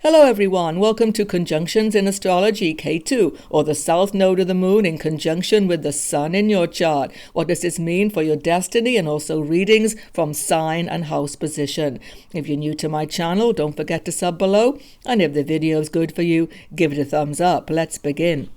Hello everyone, welcome to Conjunctions in Astrology, Ketu, or the South Node of the Moon in conjunction with the Sun in your chart. What does this mean for your destiny, and also readings from sign and house position. If you're new to my channel, don't forget to sub below, and if the video is good for you, give it a thumbs up. Let's begin.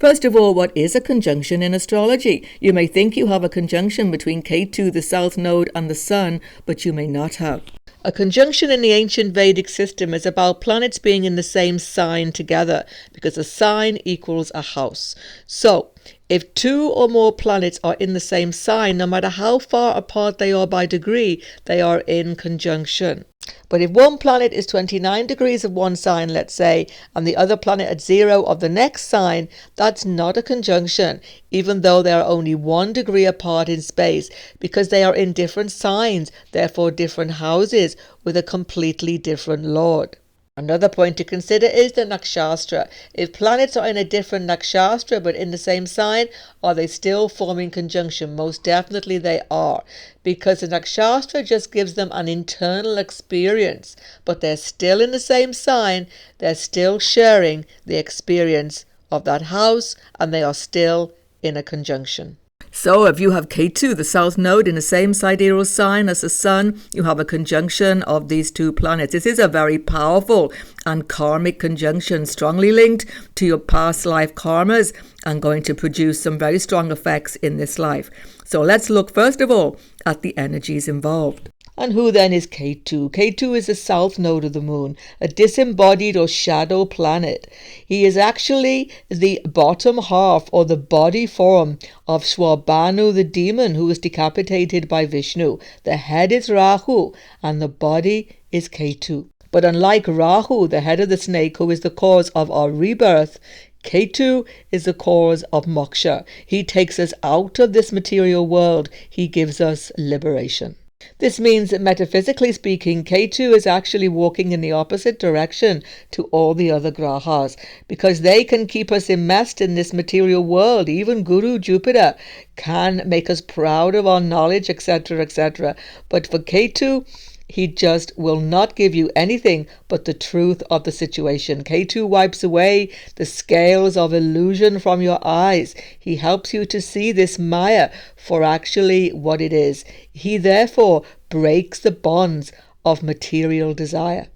First of all, what is a conjunction in astrology? You may think you have a conjunction between Ketu, the South Node, and the Sun, but you may not have. A conjunction in the ancient Vedic system is about planets being in the same sign together, because a sign equals a house. So, if two or more planets are in the same sign, no matter how far apart they are by degree, they are in conjunction. But if one planet is 29 degrees of one sign, let's say, and the other planet at 0 of the next sign, that's not a conjunction, even though they are only 1 degree apart in space, because they are in different signs, therefore different houses, with a completely different lord. Another point to consider is the nakshatra. If planets are in a different nakshatra but in the same sign, are they still forming conjunction? Most definitely they are, because the nakshatra just gives them an internal experience, but they're still in the same sign, they're still sharing the experience of that house, and they are still in a conjunction. So if you have Ketu, the South Node, in the same sidereal sign as the Sun, you have a conjunction of these two planets. This is a very powerful and karmic conjunction, strongly linked to your past life karmas and going to produce some very strong effects in this life. So let's look first of all at the energies involved. And who then is Ketu? Ketu is the South Node of the Moon, a disembodied or shadow planet. He is actually the bottom half or the body form of Shwabhanu, the demon who was decapitated by Vishnu. The head is Rahu and the body is Ketu. But unlike Rahu, the head of the snake, who is the cause of our rebirth, Ketu is the cause of moksha. He takes us out of this material world. He gives us liberation. This means that metaphysically speaking, Ketu is actually walking in the opposite direction to all the other grahas, because they can keep us immersed in this material world. Even Guru Jupiter can make us proud of our knowledge, etc., etc. But for Ketu, he just will not give you anything but the truth of the situation. Ketu wipes away the scales of illusion from your eyes. He helps you to see this Maya for actually what it is. He therefore breaks the bonds of material desire.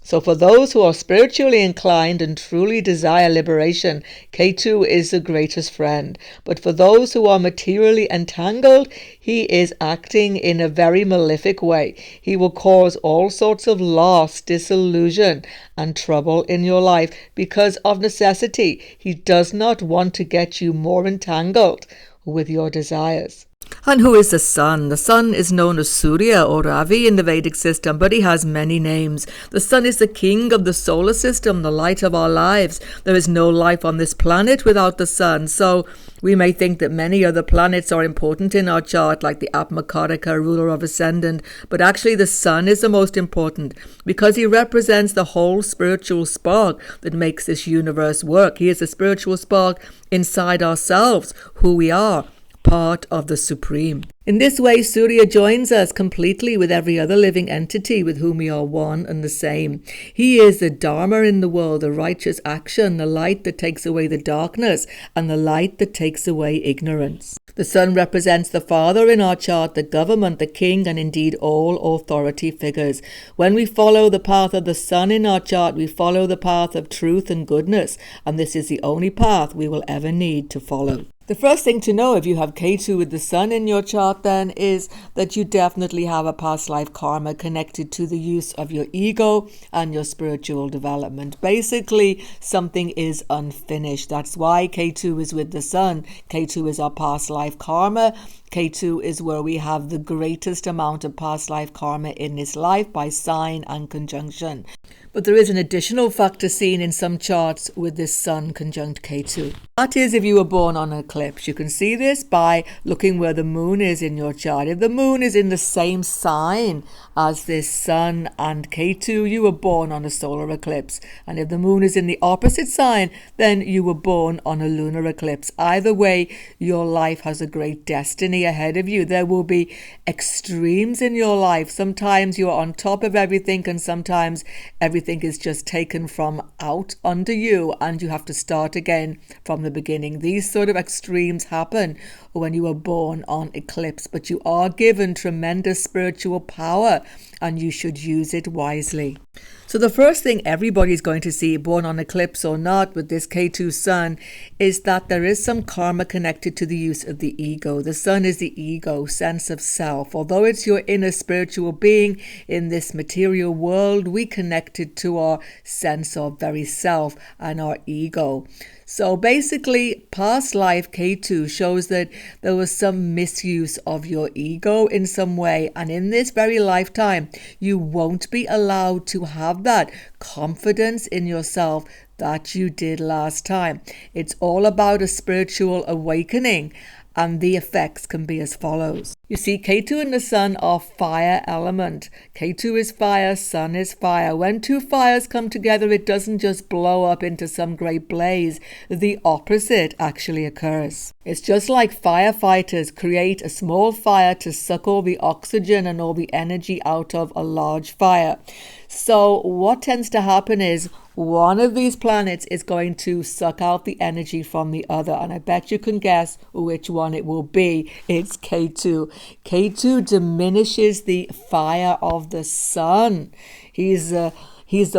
So for those who are spiritually inclined and truly desire liberation, Ketu is the greatest friend. But for those who are materially entangled, he is acting in a very malefic way. He will cause all sorts of loss, disillusion, and trouble in your life because of necessity. He does not want to get you more entangled with your desires. And who is the Sun? The Sun is known as Surya or Ravi in the Vedic system, but he has many names. The Sun is the king of the solar system, the light of our lives. There is no life on this planet without the Sun. So we may think that many other planets are important in our chart, like the Atmakaraka, ruler of ascendant, but actually the Sun is the most important because he represents the whole spiritual spark that makes this universe work. He is the spiritual spark inside ourselves, who we are, part of the Supreme. In this way, Surya joins us completely with every other living entity with whom we are one and the same. He is the Dharma in the world, the righteous action, the light that takes away the darkness, and the light that takes away ignorance. The Sun represents the father in our chart, the government, the king, and indeed all authority figures. When we follow the path of the Sun in our chart, we follow the path of truth and goodness, and this is the only path we will ever need to follow. The first thing to know if you have Ketu with the Sun in your chart then is that you definitely have a past life karma connected to the use of your ego and your spiritual development. Basically, something is unfinished. That's why Ketu is with the Sun. Ketu is our past life karma. Ketu is where we have the greatest amount of past life karma in this life by sign and conjunction. But there is an additional factor seen in some charts with this Sun conjunct Ketu. That is if you were born on an eclipse. You can see this by looking where the moon is in your chart. If the moon is in the same sign as this Sun and Ketu, you were born on a solar eclipse. And if the moon is in the opposite sign, then you were born on a lunar eclipse. Either way, your life has a great destiny journey ahead of you. There will be extremes in your life. Sometimes you're on top of everything, and sometimes everything is just taken from out under you and you have to start again from the beginning. These sort of extremes happen when you were born on eclipse, but you are given tremendous spiritual power and you should use it wisely. So the first thing everybody's going to see, born on eclipse or not, with this Ketu Sun, is that there is some karma connected to the use of the ego. The Sun is the ego, sense of self. Although it's your inner spiritual being in this material world, we connected to our sense of very self and our ego. So basically, past life Ketu shows that there was some misuse of your ego in some way. And in this very lifetime, you won't be allowed to have that confidence in yourself that you did last time. It's all about a spiritual awakening. And the effects can be as follows. You see, Ketu and the Sun are fire element. Ketu is fire, Sun is fire. When two fires come together, it doesn't just blow up into some great blaze. The opposite actually occurs. It's just like firefighters create a small fire to suck all the oxygen and all the energy out of a large fire. So what tends to happen is one of these planets is going to suck out the energy from the other. And I bet you can guess which one it will be. It's Ketu. Ketu diminishes the fire of the Sun. He's the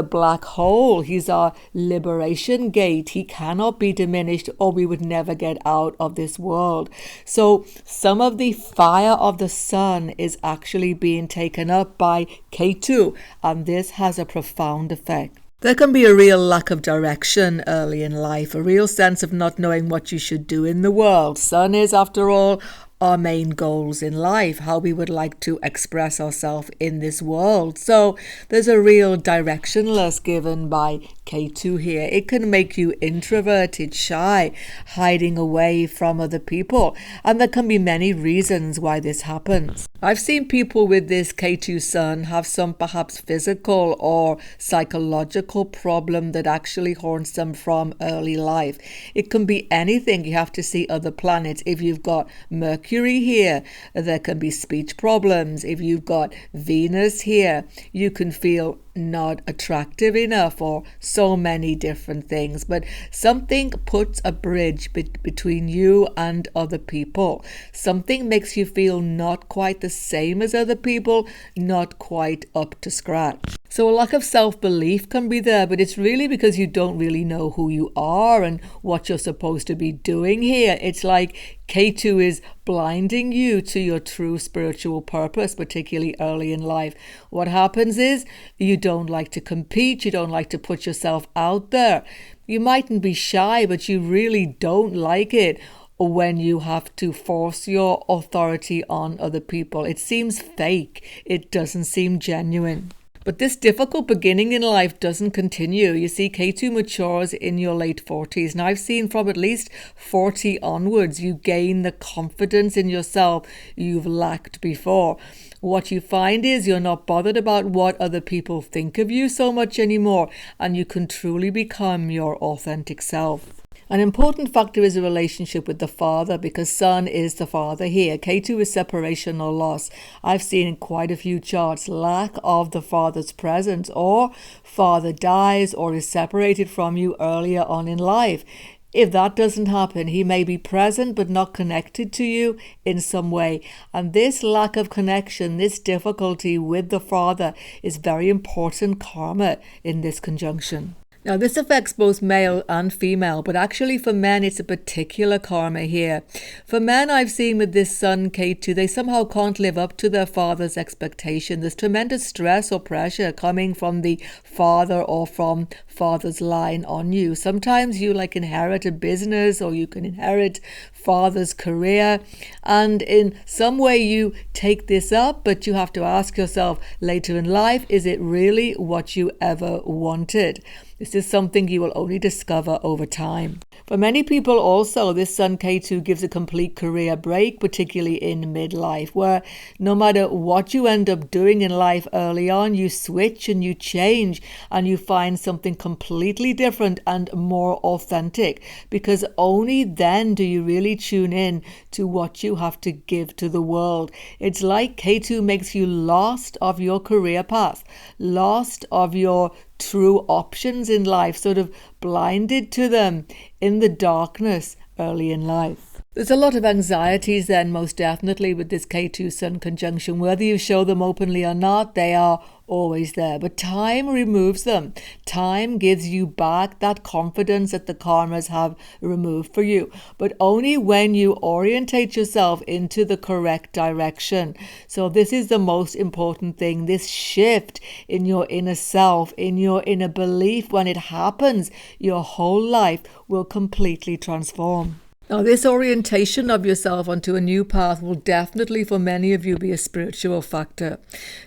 black hole. He's our liberation gate. He cannot be diminished or we would never get out of this world. So some of the fire of the Sun is actually being taken up by Ketu, and this has a profound effect. There can be a real lack of direction early in life, a real sense of not knowing what you should do in the world. Sun is, after all, our main goals in life, how we would like to express ourselves in this world. So there's a real directionless given by Ketu here. It can make you introverted, shy, hiding away from other people. And there can be many reasons why this happens. I've seen people with this Ketu Sun have some perhaps physical or psychological problem that actually haunts them from early life. It can be anything. You have to see other planets. If you've got Mercury here, there can be speech problems. If you've got Venus here, you can feel not attractive enough, or so many different things. But something puts a bridge between you and other people. Something makes you feel not quite the same as other people, not quite up to scratch. So a lack of self-belief can be there, but it's really because you don't really know who you are and what you're supposed to be doing here. It's like Ketu is blinding you to your true spiritual purpose, particularly early in life. What happens is you don't like to compete, you don't like to put yourself out there. You mightn't be shy, but you really don't like it when you have to force your authority on other people. It seems fake. It doesn't seem genuine. But this difficult beginning in life doesn't continue. You see, Ketu matures in your late 40s. And I've seen from at least 40 onwards, you gain the confidence in yourself you've lacked before. What you find is you're not bothered about what other people think of you so much anymore, and you can truly become your authentic self. An important factor is a relationship with the father, because Sun is the father here. Ketu is separation or loss. I've seen in quite a few charts lack of the father's presence, or father dies or is separated from you earlier on in life. If that doesn't happen, he may be present but not connected to you in some way. And this lack of connection, this difficulty with the father, is very important karma in this conjunction. Now, this affects both male and female, but actually for men, it's a particular karma here. For men, I've seen with this Sun Ketu, they somehow can't live up to their father's expectation. There's tremendous stress or pressure coming from the father or from father's line on you. Sometimes you inherit a business, or you can inherit father's career, and in some way you take this up, but you have to ask yourself later in life, is it really what you ever wanted? This is something you will only discover over time. For many people also, this Sun Ketu gives a complete career break, particularly in midlife, where no matter what you end up doing in life early on, you switch and you change and you find something completely different and more authentic, because only then do you really tune in to what you have to give to the world. It's like Ketu makes you lost of your career path, lost of your true options in life, sort of blinded to them in the darkness early in life. There's a lot of anxieties then, most definitely, with this Ketu Sun conjunction. Whether you show them openly or not, they are always there. But time removes them. Time gives you back that confidence that the karmas have removed for you. But only when you orientate yourself into the correct direction. So this is the most important thing. This shift in your inner self, in your inner belief, when it happens, your whole life will completely transform. Now, this orientation of yourself onto a new path will definitely, for many of you, be a spiritual factor,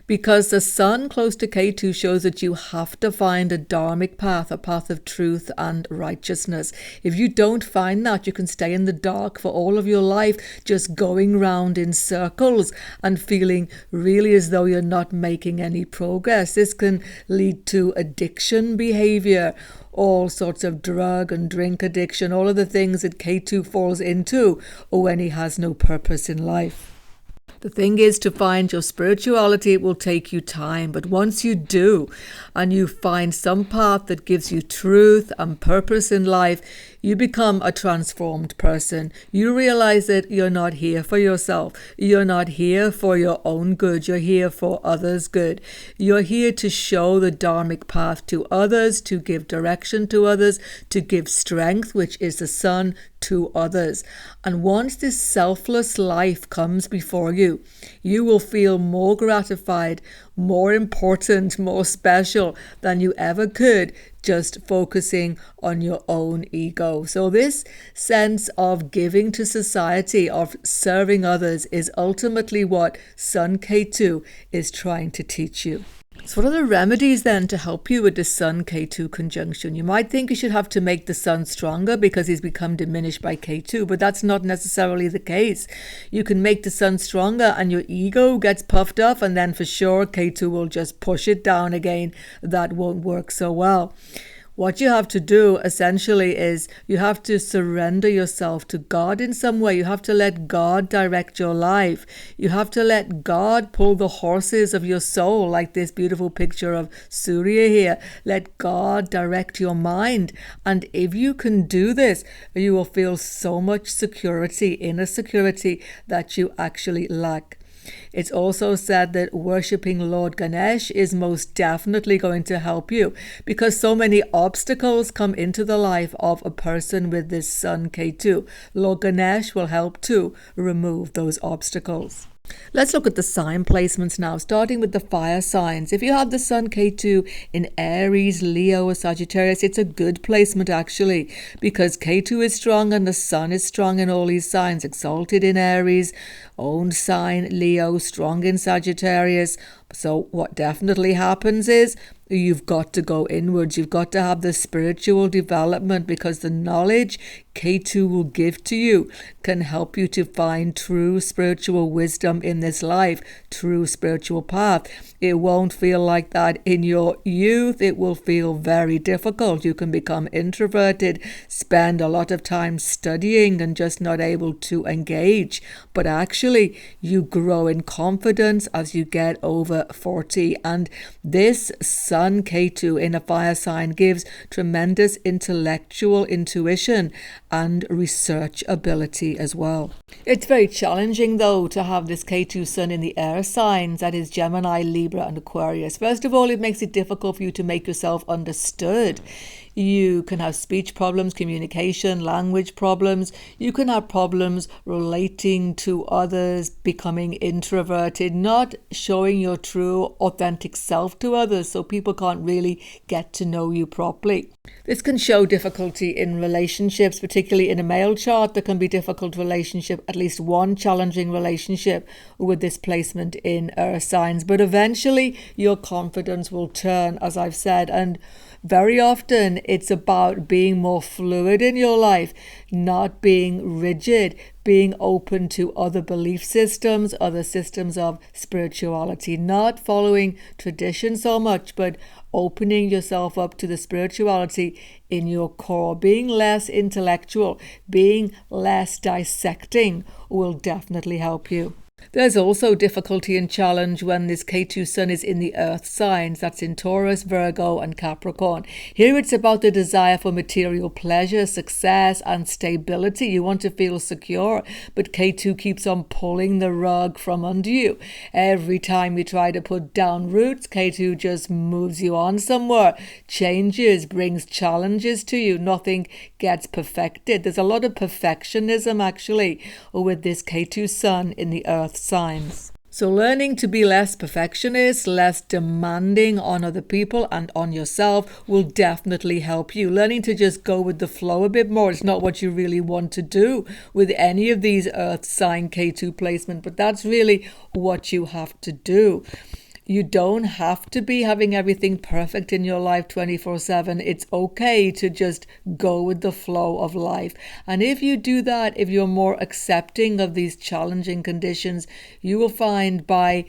because the sun close to Ketu shows that you have to find a dharmic path, a path of truth and righteousness. If you don't find that, you can stay in the dark for all of your life, just going round in circles and feeling really as though you're not making any progress. This can lead to addiction behavior, all sorts of drug and drink addiction, all of the things that Ketu falls into when he has no purpose in life. The thing is to find your spirituality. It will take you time, but once you do and you find some path that gives you truth and purpose in life, you become a transformed person. You realize that you're not here for yourself. You're not here for your own good. You're here for others' good. You're here to show the dharmic path to others, to give direction to others, to give strength, which is the sun, to others. And once this selfless life comes before you, you will feel more gratified, more important, more special than you ever could just focusing on your own ego. So this sense of giving to society, of serving others, is ultimately what Sun Ketu is trying to teach you. So what are the remedies then to help you with the Sun Ketu conjunction? You might think you should have to make the sun stronger because he's become diminished by Ketu, but that's not necessarily the case. You can make the sun stronger and your ego gets puffed up, and then for sure Ketu will just push it down again. That won't work so well. What you have to do essentially is you have to surrender yourself to God in some way. You have to let God direct your life. You have to let God pull the horses of your soul, like this beautiful picture of Surya here. Let God direct your mind. And if you can do this, you will feel so much security, inner security, that you actually lack. It's also said that worshipping Lord Ganesh is most definitely going to help you, because so many obstacles come into the life of a person with this Sun Ketu. Lord Ganesh will help to remove those obstacles. Let's look at the sign placements now, starting with the fire signs. If you have the Sun Ketu in Aries, Leo or Sagittarius, it's a good placement actually, because Ketu is strong and the Sun is strong in all these signs. Exalted in Aries, own sign Leo, strong in Sagittarius. So what definitely happens is you've got to go inwards. You've got to have the spiritual development, because the knowledge Ketu will give to you can help you to find true spiritual wisdom in this life, true spiritual path. It won't feel like that in your youth. It will feel very difficult. You can become introverted, spend a lot of time studying and just not able to engage. But actually, you grow in confidence as you get over 40. And this Sun Ketu in a fire sign gives tremendous intellectual intuition and research ability as well. It's very challenging though to have this Ketu Sun in the air signs, that is Gemini, Libra and Aquarius. First of all, it makes it difficult for you to make yourself understood. You can have speech problems, communication, language problems. You can have problems relating to others, becoming introverted, not showing your true, authentic self to others, so people can't really get to know you properly. This can show difficulty in relationships, particularly in a male chart. There can be difficult relationship, at least one challenging relationship with this placement in earth signs. But eventually your confidence will turn, as I've said, and very often it's about being more fluid in your life, not being rigid, being open to other belief systems, other systems of spirituality, not following tradition so much, but opening yourself up to the spirituality in your core. Being less intellectual, being less dissecting will definitely help you. There's also difficulty and challenge when this Ketu Sun is in the earth signs, that's in Taurus, Virgo and Capricorn. Here it's about the desire for material pleasure, success and stability. You want to feel secure, but Ketu keeps on pulling the rug from under you. Every time you try to put down roots, Ketu just moves you on somewhere, changes, brings challenges to you. Nothing gets perfected. There's a lot of perfectionism actually with this Ketu Sun in the earth signs. So learning to be less perfectionist, less demanding on other people and on yourself will definitely help you. Learning to just go with the flow a bit more. It's not what you really want to do with any of these earth sign Ketu placement, but that's really what you have to do. You don't have to be having everything perfect in your life 24/7. It's okay to just go with the flow of life. And if you do that, if you're more accepting of these challenging conditions, you will find by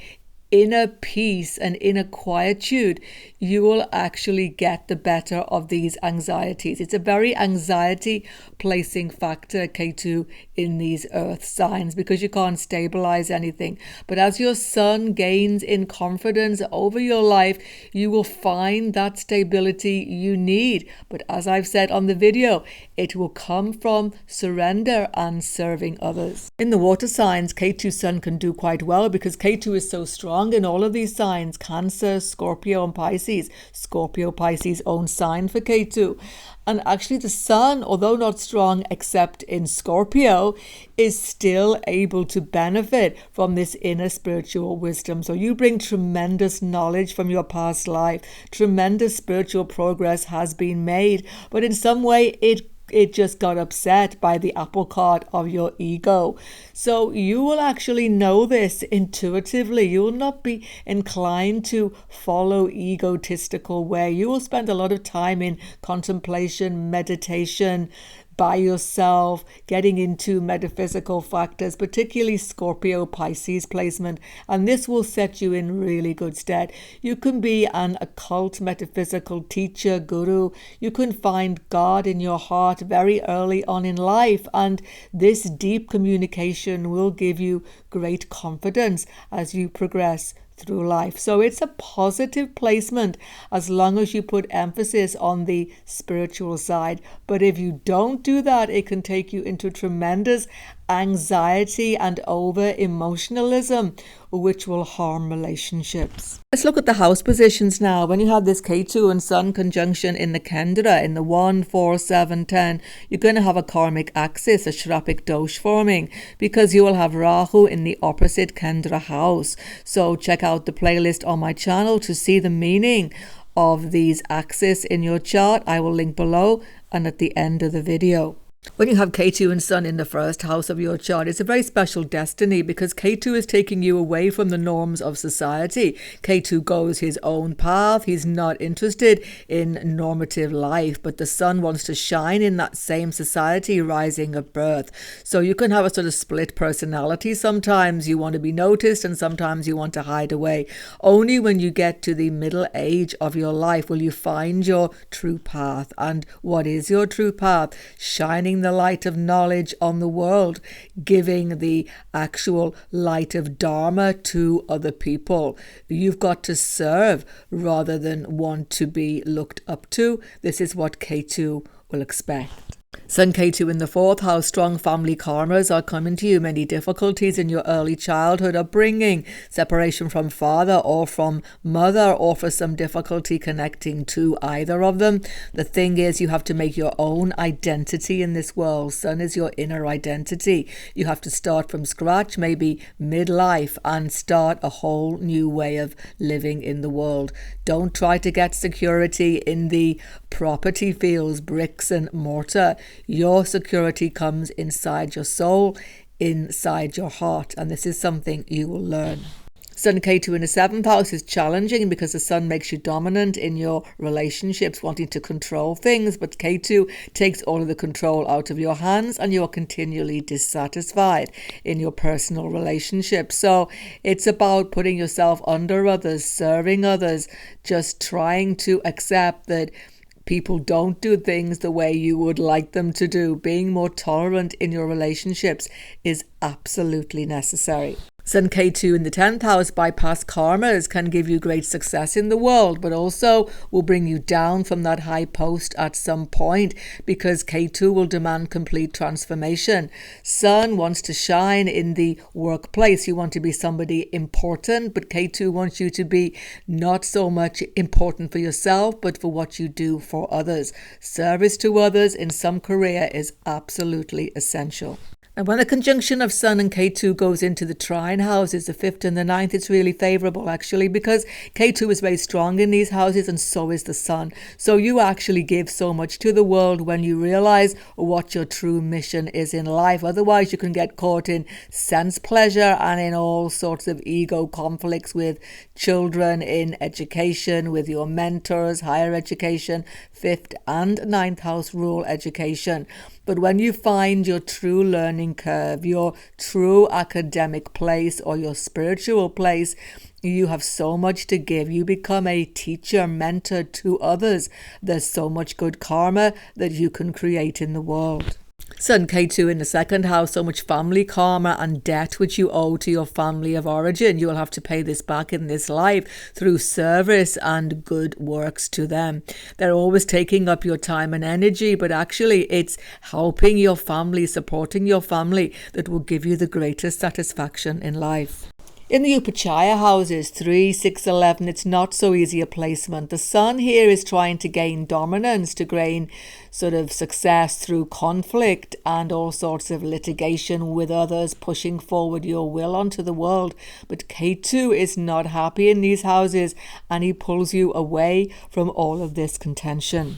inner peace and inner quietude, you will actually get the better of these anxieties. It's a very anxiety placing factor, Ketu, in these earth signs because you can't stabilize anything. But as your sun gains in confidence over your life, you will find that stability you need. But as I've said on the video, it will come from surrender and serving others. In the water signs, Ketu Sun can do quite well because Ketu is so strong in all of these signs, Cancer, Scorpio and Pisces. Scorpio, Pisces own sign for Ketu. And actually the sun, although not strong except in Scorpio, is still able to benefit from this inner spiritual wisdom. So you bring tremendous knowledge from your past life. Tremendous spiritual progress has been made. But in some way it just got upset by the apple cart of your ego. So you will actually know this intuitively. You will not be inclined to follow egotistical way. You will spend a lot of time in contemplation, meditation, by yourself, getting into metaphysical factors, particularly Scorpio Pisces placement, and this will set you in really good stead. You can be an occult metaphysical teacher, guru. You can find God in your heart very early on in life, and this deep communication will give you great confidence as you progress through life. So it's a positive placement as long as you put emphasis on the spiritual side. But if you don't do that, it can take you into tremendous anxiety and over emotionalism, which will harm relationships. Let's look at the house positions now. When you have this Ketu and Sun conjunction in the Kendra, in the 1, 4, 7, 10, you're going to have a karmic axis, a Shrapic dosh forming, because you will have Rahu in the opposite Kendra house. So check out the playlist on my channel to see the meaning of these axes in your chart. I will link below and at the end of the video. When you have Ketu and Sun in the first house of your chart, it's a very special destiny because Ketu is taking you away from the norms of society. Ketu goes his own path. He's not interested in normative life, but the Sun wants to shine in that same society rising of birth. So you can have a sort of split personality. Sometimes you want to be noticed and sometimes you want to hide away. Only when you get to the middle age of your life will you find your true path. And what is your true path? Shining the light of knowledge on the world, giving the actual light of Dharma to other people. You've got to serve rather than want to be looked up to. This is what Ketu will expect. Sun Ketu in the 4th house, strong family karmas are coming to you. Many difficulties in your early childhood upbringing, separation from father or from mother, or for some difficulty connecting to either of them. The thing is, you have to make your own identity in this world. Sun is your inner identity. You have to start from scratch, maybe midlife, and start a whole new way of living in the world. Don't try to get security in the property fields, bricks and mortar. Your security comes inside your soul, inside your heart, and this is something you will learn. Sun Ketu in the 7th house is challenging because the Sun makes you dominant in your relationships, wanting to control things, but Ketu takes all of the control out of your hands and you're continually dissatisfied in your personal relationships. So it's about putting yourself under others, serving others, just trying to accept that people don't do things the way you would like them to do. Being more tolerant in your relationships is absolutely necessary. Sun Ketu in the 10th house, bypass karmas, can give you great success in the world, but also will bring you down from that high post at some point because Ketu will demand complete transformation. Sun wants to shine in the workplace. You want to be somebody important, but Ketu wants you to be not so much important for yourself, but for what you do for others. Service to others in some career is absolutely essential. And when the conjunction of Sun and Ketu goes into the trine houses, the 5th and the 9th, it's really favourable actually because Ketu is very strong in these houses and so is the Sun. So you actually give so much to the world when you realise what your true mission is in life. Otherwise you can get caught in sense pleasure and in all sorts of ego conflicts with children, in education, with your mentors, higher education. 5th and 9th house rule education. But when you find your true learning curve, your true academic place or your spiritual place, you have so much to give. You become a teacher, mentor to others. There's so much good karma that you can create in the world. Sun Ketu in the 2nd house, so much family karma and debt which you owe to your family of origin. You will have to pay this back in this life through service and good works to them. They're always taking up your time and energy, but actually it's helping your family, supporting your family that will give you the greatest satisfaction in life. In the Upachaya houses, 3, 6, 11, it's not so easy a placement. The Sun here is trying to gain dominance, to gain sort of success through conflict and all sorts of litigation with others, pushing forward your will onto the world. But Ketu is not happy in these houses and he pulls you away from all of this contention.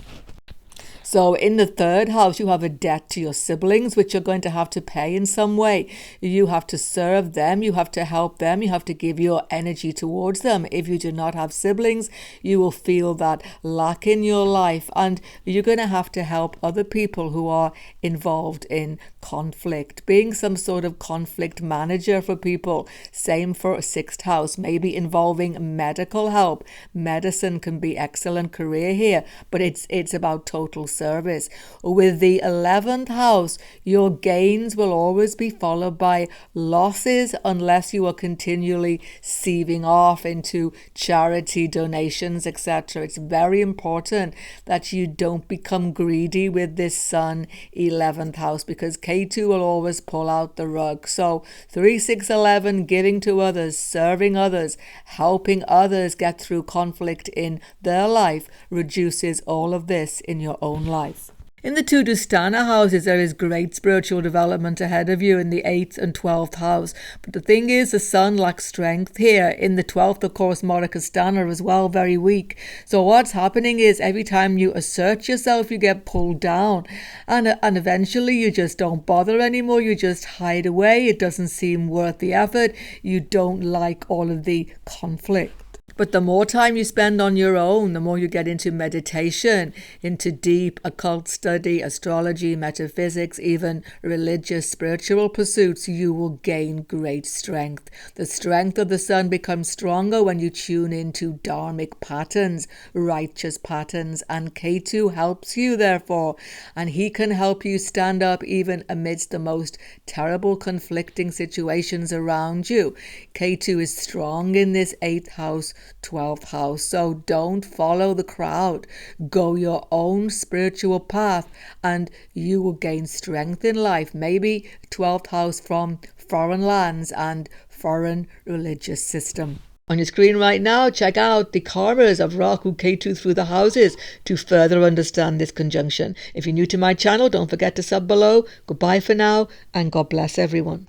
So in the 3rd house, you have a debt to your siblings, which you're going to have to pay in some way. You have to serve them. You have to help them. You have to give your energy towards them. If you do not have siblings, you will feel that lack in your life. And you're going to have to help other people who are involved in conflict. Being some sort of conflict manager for people. Same for a 6th house, maybe involving medical help. Medicine can be excellent career here, but it's about total service. With the 11th house, your gains will always be followed by losses unless you are continually sieving off into charity donations, etc. It's very important that you don't become greedy with this Sun 11th house because Ketu will always pull out the rug. So 3, 6, 11, giving to others, serving others, helping others get through conflict in their life reduces all of this in your own life. In the 2 Dusthana houses, there is great spiritual development ahead of you in the 8th and 12th house. But the thing is, the Sun lacks strength here. In the 12th, of course, Marikasthana as well, very weak. So what's happening is every time you assert yourself, you get pulled down. And eventually you just don't bother anymore. You just hide away. It doesn't seem worth the effort. You don't like all of the conflict. But the more time you spend on your own, the more you get into meditation, into deep occult study, astrology, metaphysics, even religious, spiritual pursuits, you will gain great strength. The strength of the Sun becomes stronger when you tune into dharmic patterns, righteous patterns, and Ketu helps you therefore, and he can help you stand up even amidst the most terrible conflicting situations around you. Ketu is strong in this 8th house, 12th house. So don't follow the crowd. Go your own spiritual path and you will gain strength in life. Maybe 12th house from foreign lands and foreign religious system. On your screen right now, check out the karmas of Rahu Ketu through the houses to further understand this conjunction. If you're new to my channel, don't forget to sub below. Goodbye for now and God bless everyone.